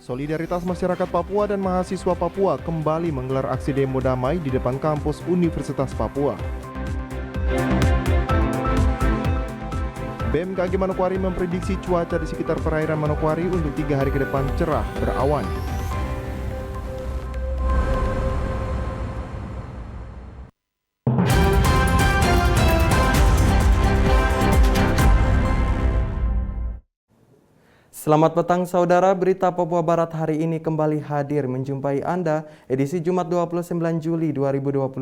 Solidaritas Masyarakat Papua dan mahasiswa Papua kembali menggelar aksi demo damai di depan kampus Universitas Papua. BMKG Manokwari memprediksi cuaca di sekitar perairan Manokwari untuk 3 hari ke depan cerah berawan. Selamat petang saudara, berita Papua Barat hari ini kembali hadir menjumpai Anda edisi Jumat 29 Juli 2022.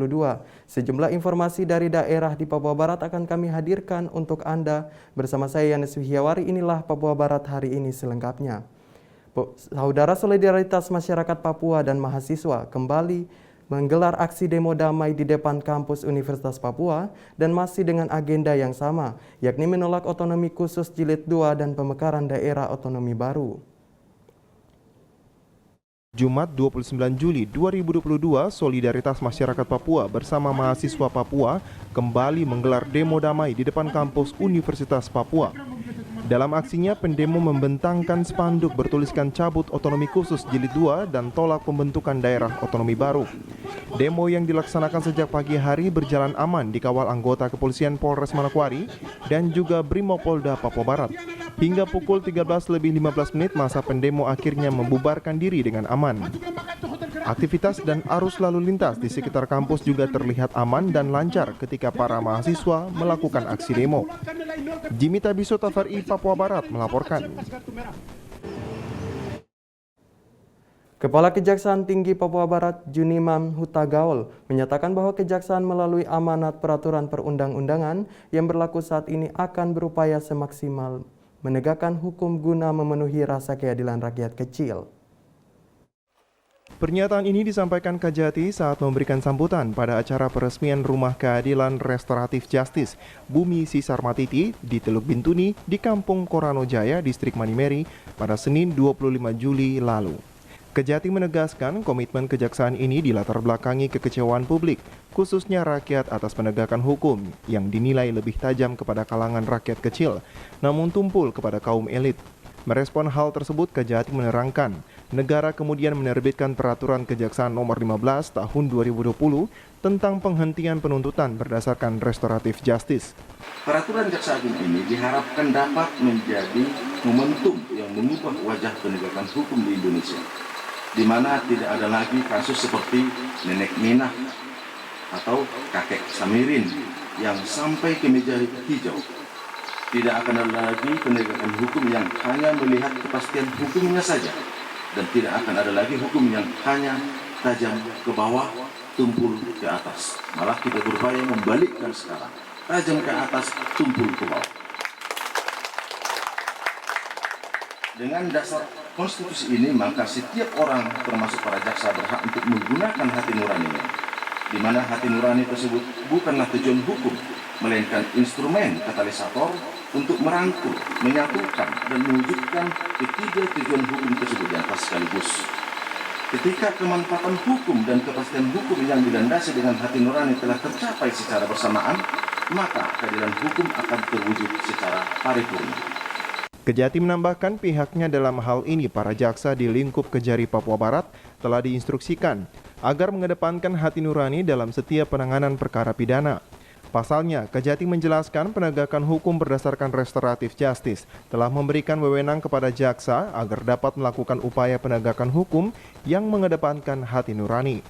Sejumlah informasi dari daerah di Papua Barat akan kami hadirkan untuk Anda. Bersama saya Yanes Wihiawari, inilah Papua Barat hari ini selengkapnya. Saudara, solidaritas masyarakat Papua dan mahasiswa kembali menggelar aksi demo damai di depan kampus Universitas Papua dan masih dengan agenda yang sama, yakni menolak otonomi khusus jilid 2 dan pemekaran daerah otonomi baru. Jumat 29 Juli 2022, Solidaritas Masyarakat Papua bersama mahasiswa Papua kembali menggelar demo damai di depan kampus Universitas Papua. Dalam aksinya, pendemo membentangkan spanduk bertuliskan cabut otonomi khusus jilid 2 dan tolak pembentukan daerah otonomi baru. Demo yang dilaksanakan sejak pagi hari berjalan aman dikawal anggota kepolisian Polres Manokwari dan juga Brimopolda Papua Barat. Hingga pukul 13:15 masa pendemo akhirnya membubarkan diri dengan aman. Aktivitas dan arus lalu lintas di sekitar kampus juga terlihat aman dan lancar ketika para mahasiswa melakukan aksi demo. Jimmy Tabiso, TVRI Papua Barat melaporkan. Kepala Kejaksaan Tinggi Papua Barat Junimam Hutagaol menyatakan bahwa Kejaksaan melalui amanat peraturan perundang-undangan yang berlaku saat ini akan berupaya semaksimal menegakkan hukum guna memenuhi rasa keadilan rakyat kecil. Pernyataan ini disampaikan Kajati saat memberikan sambutan pada acara peresmian Rumah Keadilan Restoratif Justice Bumi Sisar Matiti di Teluk Bintuni di Kampung Korano Jaya, Distrik Manimeri pada Senin 25 Juli lalu. Kejati menegaskan komitmen kejaksaan ini dilatar belakangi kekecewaan publik, khususnya rakyat atas penegakan hukum yang dinilai lebih tajam kepada kalangan rakyat kecil, namun tumpul kepada kaum elit. Merespon hal tersebut, Kejati menerangkan, negara kemudian menerbitkan Peraturan Kejaksaan Nomor 15 Tahun 2020 tentang penghentian penuntutan berdasarkan restoratif justice. Peraturan jaksa agung ini diharapkan dapat menjadi momentum yang mengubah wajah penegakan hukum di Indonesia, di mana tidak ada lagi kasus seperti Nenek Minah atau Kakek Samirin yang sampai ke meja hijau. Tidak akan ada lagi penegakan hukum yang hanya melihat kepastian hukumnya saja, dan tidak akan ada lagi hukum yang hanya tajam ke bawah, tumpul ke atas. Malah kita berupaya membalikkan sekarang, tajam ke atas, tumpul ke bawah. Dengan dasar konstitusi ini, maka setiap orang termasuk para jaksa berhak untuk menggunakan hati nuraninya, di mana hati nurani tersebut bukanlah tujuan hukum, melainkan instrumen katalisator untuk merangkul, menyatukan, dan mewujudkan ketiga tujuan hukum tersebut di atas sekaligus. Ketika kemanfaatan hukum dan kepastian hukum yang dilandasi dengan hati nurani telah tercapai secara bersamaan, maka keadilan hukum akan terwujud secara paripurna. Kejati menambahkan pihaknya dalam hal ini para jaksa di lingkup Kejari Papua Barat telah diinstruksikan agar mengedepankan hati nurani dalam setiap penanganan perkara pidana. Pasalnya, Kejati menjelaskan penegakan hukum berdasarkan restoratif justice telah memberikan wewenang kepada jaksa agar dapat melakukan upaya penegakan hukum yang mengedepankan hati nurani.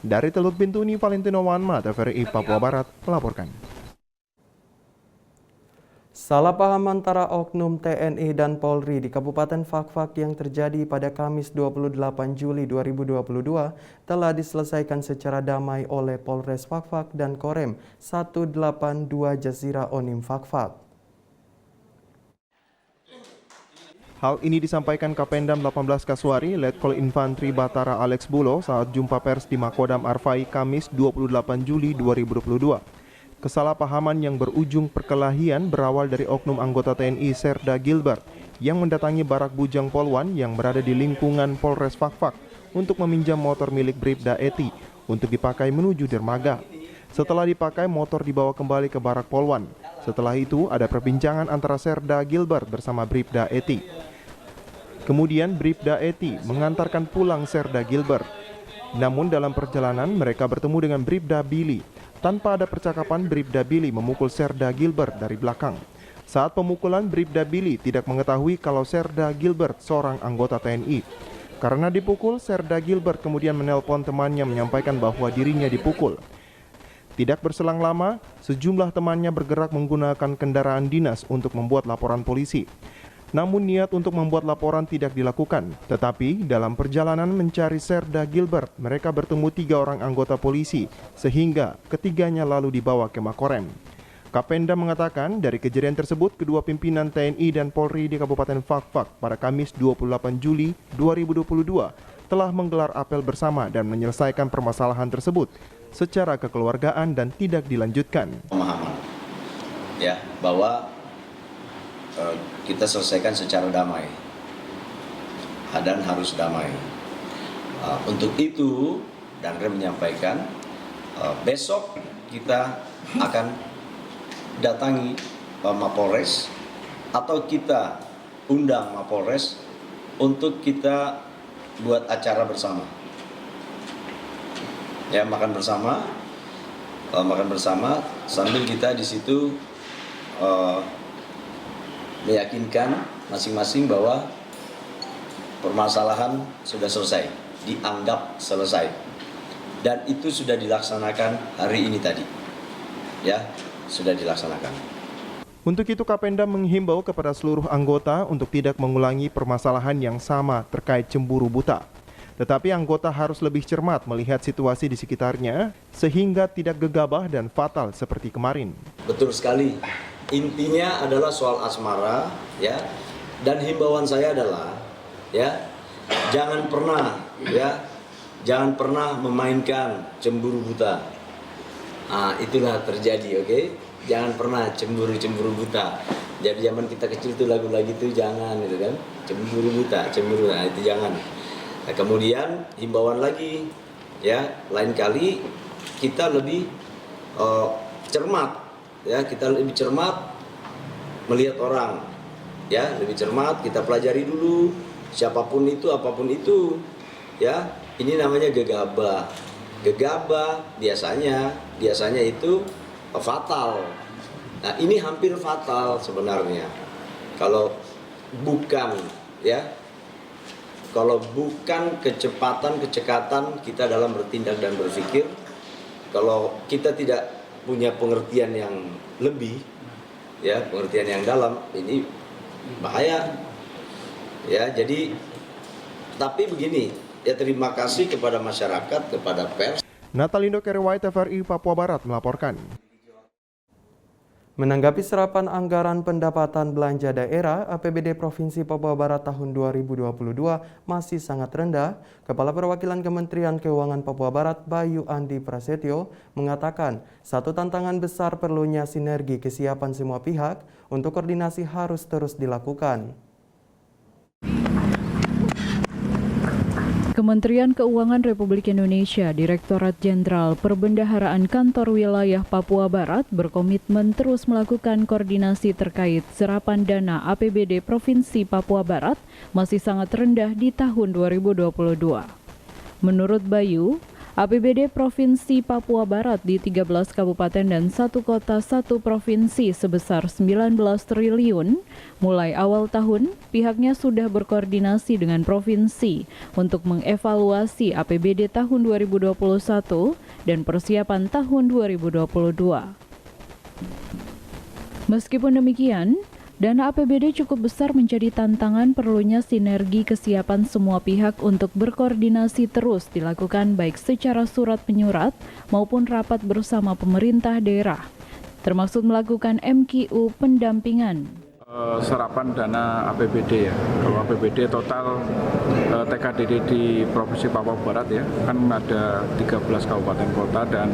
Dari Teluk Bintuni, Valentino Wanma, TVRI Papua Barat melaporkan. Salah paham antara oknum TNI dan Polri di Kabupaten Fakfak yang terjadi pada Kamis 28 Juli 2022 telah diselesaikan secara damai oleh Polres Fakfak dan Korem 182 Jazira Onim Fakfak. Hal ini disampaikan Kapendam 18 Kaswari, Letkol Infantri Batara Alex Bulo saat jumpa pers di Makodam Arfai Kamis 28 Juli 2022. Kesalahpahaman yang berujung perkelahian berawal dari oknum anggota TNI Serda Gilbert yang mendatangi Barak Bujang Polwan yang berada di lingkungan Polres Fakfak untuk meminjam motor milik Bribda Eti untuk dipakai menuju dermaga. Setelah dipakai, motor dibawa kembali ke Barak Polwan. Setelah itu ada perbincangan antara Serda Gilbert bersama Bribda Eti. Kemudian Bribda Eti mengantarkan pulang Serda Gilbert. Namun dalam perjalanan mereka bertemu dengan Bribda Billy. Tanpa ada percakapan, Bribda Billy memukul Serda Gilbert dari belakang. Saat pemukulan, Bribda Billy tidak mengetahui kalau Serda Gilbert seorang anggota TNI. Karena dipukul, Serda Gilbert kemudian menelpon temannya menyampaikan bahwa dirinya dipukul. Tidak berselang lama, sejumlah temannya bergerak menggunakan kendaraan dinas untuk membuat laporan polisi. Namun niat untuk membuat laporan tidak dilakukan. Tetapi dalam perjalanan mencari Serda Gilbert, mereka bertemu 3 orang anggota polisi, sehingga ketiganya lalu dibawa ke Makorem. Kapenda mengatakan dari kejadian tersebut, kedua pimpinan TNI dan Polri di Kabupaten Fakfak pada Kamis 28 Juli 2022 telah menggelar apel bersama dan menyelesaikan permasalahan tersebut secara kekeluargaan dan tidak dilanjutkan. Pemahaman ya bahwa kita selesaikan secara damai dan harus damai. Untuk itu Danrem menyampaikan besok kita akan datangi Mapolres atau kita undang Mapolres untuk kita buat acara bersama. Ya, makan bersama sambil kita di situ meyakinkan masing-masing bahwa permasalahan sudah selesai, dianggap selesai, dan itu sudah dilaksanakan hari ini tadi, ya sudah dilaksanakan. Untuk itu Kapenda menghimbau kepada seluruh anggota untuk tidak mengulangi permasalahan yang sama terkait cemburu buta. Tetapi anggota harus lebih cermat melihat situasi di sekitarnya sehingga tidak gegabah dan fatal seperti kemarin. Betul sekali. Intinya adalah soal asmara, ya. Dan himbauan saya adalah, ya, jangan pernah memainkan cemburu buta. Nah, itulah terjadi, oke? Jangan pernah cemburu buta. Jadi zaman kita kecil itu lagu-lagu itu jangan, gitu kan? Cemburu buta, nah itu jangan. Nah, kemudian himbauan lagi, ya, lain kali kita lebih cermat. Ya, kita lebih cermat melihat orang, ya, lebih cermat, kita pelajari dulu siapapun itu, apapun itu, ya. Ini namanya gegabah biasanya itu fatal. Nah, ini hampir fatal sebenarnya kalau bukan kecekatan kita dalam bertindak dan berpikir. Kalau kita tidak punya pengertian yang lebih, ya, pengertian yang dalam, ini bahaya, ya. Jadi, tapi begini, ya, terima kasih kepada masyarakat, kepada pers. Natalindo Kerewai, TVRI Papua Barat melaporkan. Menanggapi serapan anggaran pendapatan belanja daerah APBD Provinsi Papua Barat tahun 2022 masih sangat rendah, Kepala Perwakilan Kementerian Keuangan Papua Barat Bayu Andi Prasetyo mengatakan satu tantangan besar perlunya sinergi kesiapan semua pihak untuk koordinasi harus terus dilakukan. Kementerian Keuangan Republik Indonesia, Direktorat Jenderal Perbendaharaan Kantor Wilayah Papua Barat berkomitmen terus melakukan koordinasi terkait serapan dana APBD Provinsi Papua Barat masih sangat rendah di tahun 2022. Menurut Bayu, APBD Provinsi Papua Barat di 13 kabupaten dan 1 kota 1 provinsi sebesar 19 triliun. Mulai awal tahun, pihaknya sudah berkoordinasi dengan provinsi untuk mengevaluasi APBD tahun 2021 dan persiapan tahun 2022. Meskipun demikian, dana APBD cukup besar menjadi tantangan perlunya sinergi kesiapan semua pihak untuk berkoordinasi terus dilakukan baik secara surat menyurat maupun rapat bersama pemerintah daerah, termasuk melakukan MQU pendampingan. Serapan dana APBD ya. Kalau APBD total TKDD di Provinsi Papua Barat ya, kan ada 13 kabupaten kota dan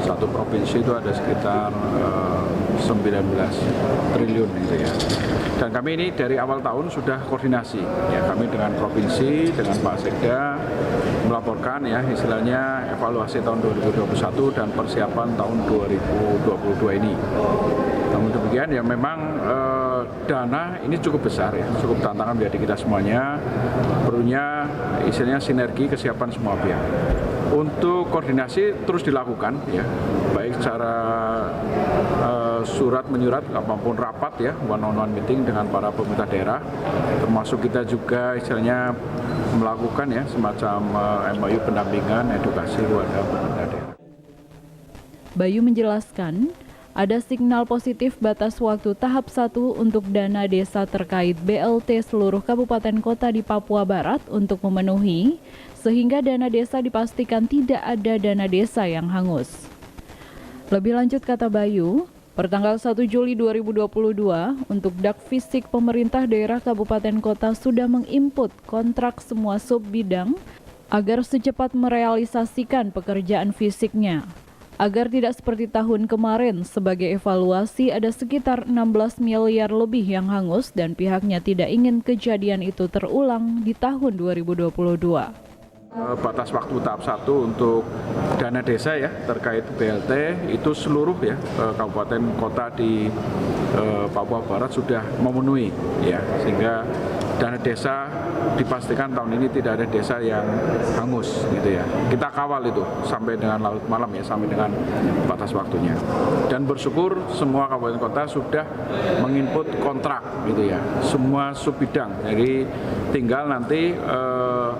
1 provinsi itu ada sekitar 19 triliun gitu ya. Dan kami ini dari awal tahun sudah koordinasi ya, kami dengan provinsi, dengan Pak Sekda melaporkan ya istilahnya evaluasi tahun 2021 dan persiapan tahun 2022 ini. Namun demikian ya memang dana ini cukup besar ya, cukup tantangan menjadi kita semuanya. Perlunya istilahnya sinergi kesiapan semua pihak. Untuk koordinasi terus dilakukan ya, baik secara surat menyurat maupun rapat ya, one-on-one meeting dengan para pemerintah daerah, termasuk kita juga istilahnya melakukan ya semacam MOU pendampingan edukasi kepada pemerintah daerah. Bayu menjelaskan, ada signal positif batas waktu tahap 1 untuk dana desa terkait BLT seluruh kabupaten kota di Papua Barat untuk memenuhi, sehingga dana desa dipastikan tidak ada dana desa yang hangus. Lebih lanjut kata Bayu, pertanggal 1 Juli 2022, untuk dak fisik pemerintah daerah kabupaten kota sudah menginput kontrak semua sub bidang agar secepat merealisasikan pekerjaan fisiknya. Agar tidak seperti tahun kemarin, sebagai evaluasi ada sekitar 16 miliar lebih yang hangus dan pihaknya tidak ingin kejadian itu terulang di tahun 2022. Batas waktu tahap 1 untuk dana desa ya terkait BLT itu seluruh ya kabupaten kota di Papua Barat sudah memenuhi ya, sehingga dana desa dipastikan tahun ini tidak ada desa yang hangus gitu ya. Kita kawal itu sampai dengan larut malam ya, sampai dengan batas waktunya. Dan bersyukur semua kabupaten kota sudah menginput kontrak gitu ya, semua sub bidang. Jadi tinggal nanti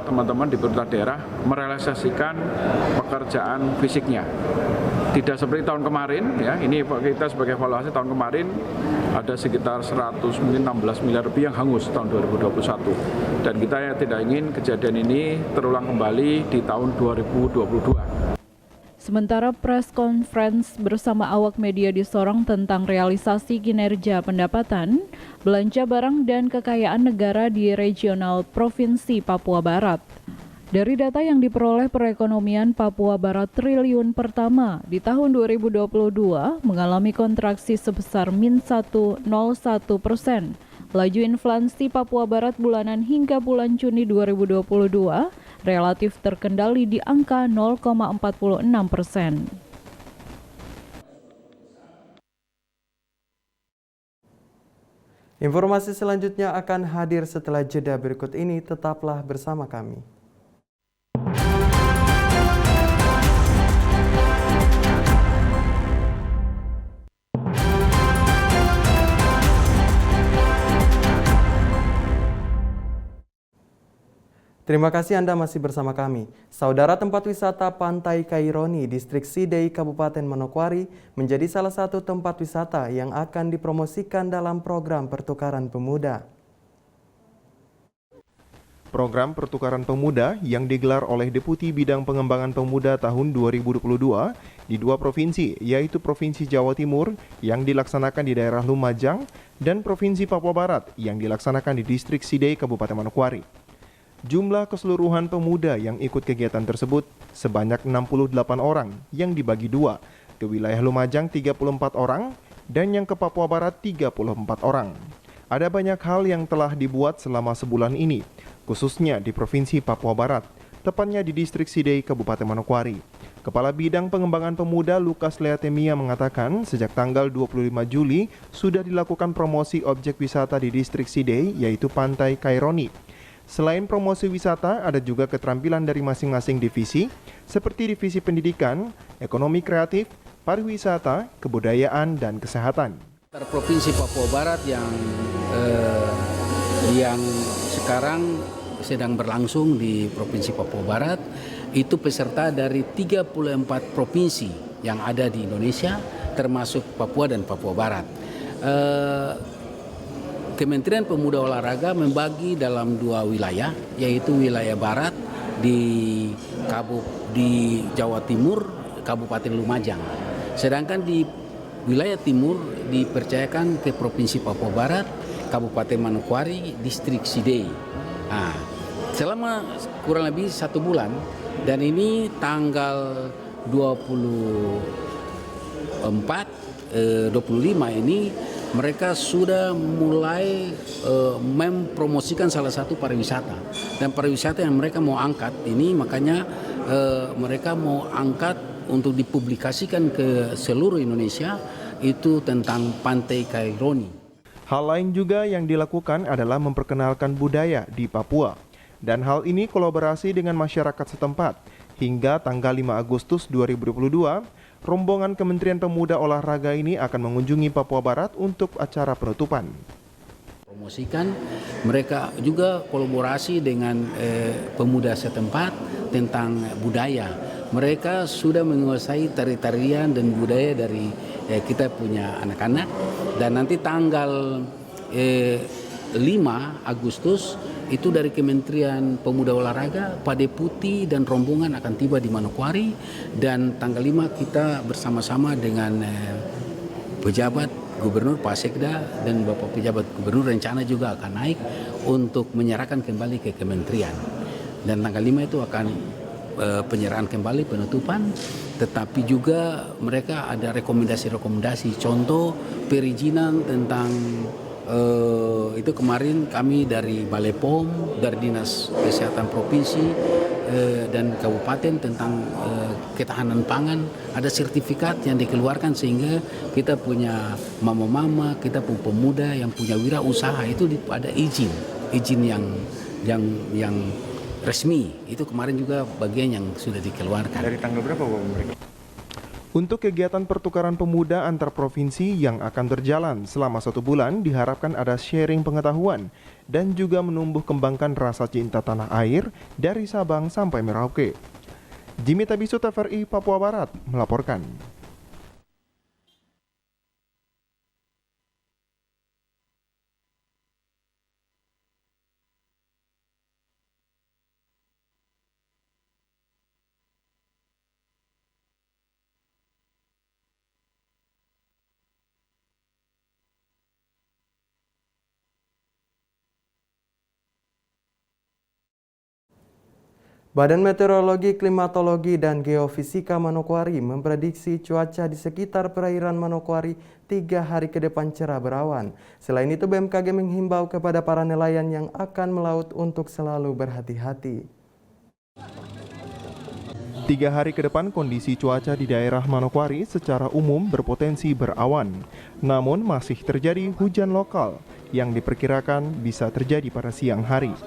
teman-teman di pemerintah daerah merealisasikan pekerjaan fisiknya. Tidak seperti tahun kemarin ya, ini kita sebagai evaluasi tahun kemarin ada sekitar 16 miliar lebih yang hangus tahun 2021, dan kita tidak ingin kejadian ini terulang kembali di tahun 2022. Sementara press conference bersama awak media di Sorong tentang realisasi kinerja pendapatan, belanja barang dan kekayaan negara di regional Provinsi Papua Barat. Dari data yang diperoleh perekonomian Papua Barat triliun pertama di tahun 2022 mengalami kontraksi sebesar -1,01%. Laju inflasi Papua Barat bulanan hingga bulan Juni 2022 relatif terkendali di angka 0,46%. Informasi selanjutnya akan hadir setelah jeda berikut ini, tetaplah bersama kami. Terima kasih Anda masih bersama kami. Saudara, tempat wisata Pantai Kaironi, Distrik Sidei, Kabupaten Manokwari menjadi salah satu tempat wisata yang akan dipromosikan dalam program Pertukaran Pemuda. Program Pertukaran Pemuda yang digelar oleh Deputi Bidang Pengembangan Pemuda tahun 2022 di 2 provinsi, yaitu Provinsi Jawa Timur yang dilaksanakan di daerah Lumajang dan Provinsi Papua Barat yang dilaksanakan di Distrik Sidei, Kabupaten Manokwari. Jumlah keseluruhan pemuda yang ikut kegiatan tersebut sebanyak 68 orang yang dibagi 2, ke wilayah Lumajang 34 orang dan yang ke Papua Barat 34 orang. Ada banyak hal yang telah dibuat selama sebulan ini, khususnya di Provinsi Papua Barat, tepatnya di Distrik Sidei, Kabupaten Manokwari. Kepala Bidang Pengembangan Pemuda Lukas Leatemia mengatakan sejak tanggal 25 Juli sudah dilakukan promosi objek wisata di Distrik Sidei, yaitu Pantai Kaironi. Selain promosi wisata, ada juga keterampilan dari masing-masing divisi, seperti divisi pendidikan, ekonomi kreatif, pariwisata, kebudayaan, dan kesehatan. Provinsi Papua Barat yang sekarang sedang berlangsung di Provinsi Papua Barat, itu peserta dari 34 provinsi yang ada di Indonesia, termasuk Papua dan Papua Barat. Kementerian Pemuda Olahraga membagi dalam 2 wilayah, yaitu wilayah barat di Jawa Timur, Kabupaten Lumajang. Sedangkan di wilayah timur dipercayakan ke Provinsi Papua Barat, Kabupaten Manokwari, Distrik Sidei. Nah, selama kurang lebih 1 bulan, dan ini tanggal 25 ini mereka sudah mulai mempromosikan salah satu pariwisata, dan pariwisata yang mereka mau angkat ini, makanya mereka mau angkat untuk dipublikasikan ke seluruh Indonesia, itu tentang Pantai Kaironi. Hal lain juga yang dilakukan adalah memperkenalkan budaya di Papua. Dan hal ini kolaborasi dengan masyarakat setempat. Hingga tanggal 5 Agustus 2022, rombongan Kementerian Pemuda Olahraga ini akan mengunjungi Papua Barat untuk acara penutupan. Promosikan, mereka juga kolaborasi dengan pemuda setempat tentang budaya. Mereka sudah menguasai tari-tarian dan budaya dari kita punya anak-anak, dan nanti tanggal 5 Agustus itu dari Kementerian Pemuda Olahraga, Pak Deputi dan rombongan akan tiba di Manokwari, dan tanggal 5 kita bersama-sama dengan pejabat Gubernur Pak Sekda dan Bapak Pejabat Gubernur rencana juga akan naik untuk menyerahkan kembali ke kementerian. Dan tanggal 5 itu akan penyerahan kembali, penutupan, tetapi juga mereka ada rekomendasi-rekomendasi, contoh perizinan tentang itu kemarin kami dari Balai POM, dari Dinas Kesehatan Provinsi dan Kabupaten tentang ketahanan pangan, ada sertifikat yang dikeluarkan sehingga kita punya mama-mama, kita punya pemuda yang punya wirausaha itu ada izin yang resmi. Itu kemarin juga bagian yang sudah dikeluarkan. Dari tanggal berapa Pak mereka? Untuk kegiatan pertukaran pemuda antar provinsi yang akan berjalan selama 1 bulan, diharapkan ada sharing pengetahuan dan juga menumbuh kembangkan rasa cinta tanah air dari Sabang sampai Merauke. Jimmy Tabisu, TVRI Papua Barat melaporkan. Badan Meteorologi, Klimatologi, dan Geofisika Manokwari memprediksi cuaca di sekitar perairan Manokwari 3 hari ke depan cerah berawan. Selain itu, BMKG menghimbau kepada para nelayan yang akan melaut untuk selalu berhati-hati. 3 hari ke depan kondisi cuaca di daerah Manokwari secara umum berpotensi berawan. Namun masih terjadi hujan lokal yang diperkirakan bisa terjadi pada siang hari.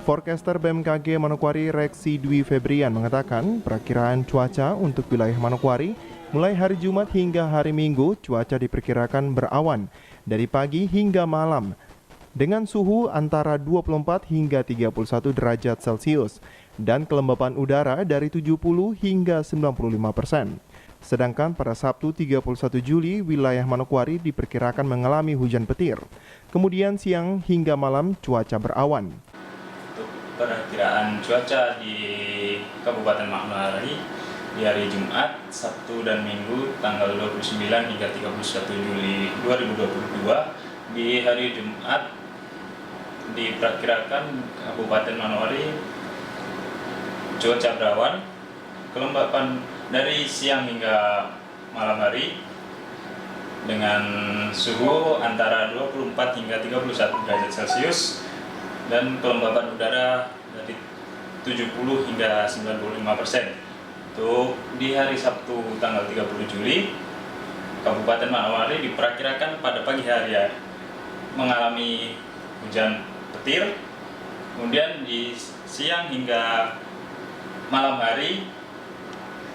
Forecaster BMKG Manokwari Reksi Dwi Febrian mengatakan perakiraan cuaca untuk wilayah Manokwari mulai hari Jumat hingga hari Minggu cuaca diperkirakan berawan dari pagi hingga malam dengan suhu antara 24 hingga 31 derajat Celcius dan kelembapan udara dari 70 hingga 95%. Sedangkan pada Sabtu 31 Juli wilayah Manokwari diperkirakan mengalami hujan petir. Kemudian siang hingga malam cuaca berawan. Perakiraan cuaca di Kabupaten Manokwari di hari Jumat, Sabtu, dan Minggu tanggal 29 hingga 31 Juli 2022. Di hari Jumat diperkirakan Kabupaten Manokwari cuaca berawan, kelembapan dari siang hingga malam hari dengan suhu antara 24 hingga 31 derajat Celcius dan kelembapan udara dari 70 hingga 95%. Untuk di hari Sabtu tanggal 30 Juli, Kabupaten Manokwari diperkirakan pada pagi hari mengalami hujan petir, kemudian di siang hingga malam hari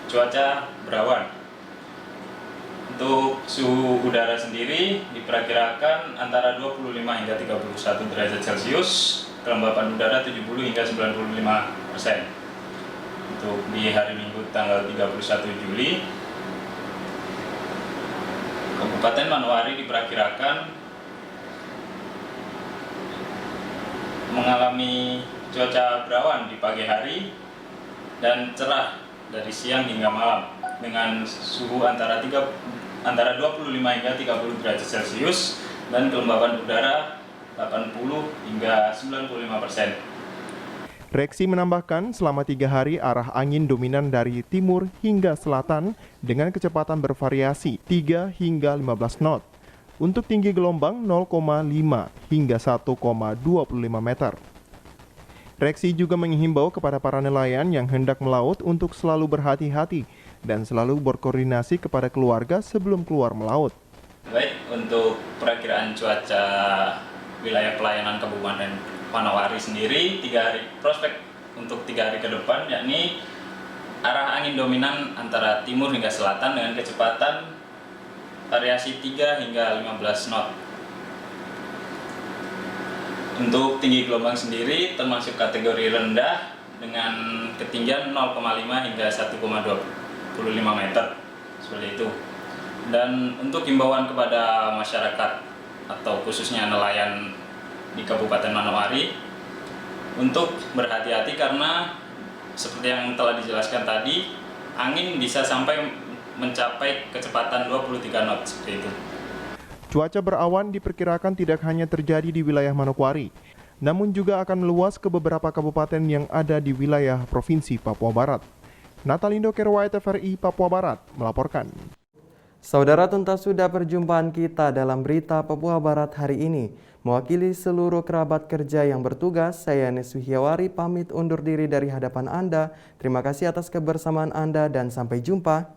cuaca berawan. Untuk suhu udara sendiri diperkirakan antara 25 hingga 31 derajat Celcius, kelembapan udara 70 hingga 95%. Untuk di hari Minggu tanggal 31 Juli, Kabupaten Manokwari diperkirakan mengalami cuaca berawan di pagi hari dan cerah dari siang hingga malam dengan suhu antara 25 hingga 30 derajat Celcius dan kelembapan udara 80 hingga 95%. Reksi menambahkan selama 3 hari arah angin dominan dari timur hingga selatan dengan kecepatan bervariasi 3 hingga 15 knot. Untuk tinggi gelombang 0,5 hingga 1,25 meter. Reksi juga menghimbau kepada para nelayan yang hendak melaut untuk selalu berhati-hati dan selalu berkoordinasi kepada keluarga sebelum keluar melaut. Baik, untuk perakiraan cuaca wilayah pelayanan Kabupaten Manowari sendiri, prospek untuk 3 hari ke depan, yakni arah angin dominan antara timur hingga selatan dengan kecepatan variasi 3 hingga 15 knot. Untuk tinggi gelombang sendiri termasuk kategori rendah dengan ketinggian 0,5 hingga 1,25 meter, seperti itu. Dan untuk himbauan kepada masyarakat atau khususnya nelayan di Kabupaten Manowari untuk berhati-hati karena seperti yang telah dijelaskan tadi, angin bisa sampai mencapai kecepatan 23 knot, seperti itu. Cuaca berawan diperkirakan tidak hanya terjadi di wilayah Manokwari, namun juga akan meluas ke beberapa kabupaten yang ada di wilayah Provinsi Papua Barat. Natalindo Kerwai, TVRI Papua Barat melaporkan. Saudara, tuntas sudah perjumpaan kita dalam berita Papua Barat hari ini. Mewakili seluruh kerabat kerja yang bertugas, saya Nes Wihiawari pamit undur diri dari hadapan Anda. Terima kasih atas kebersamaan Anda dan sampai jumpa.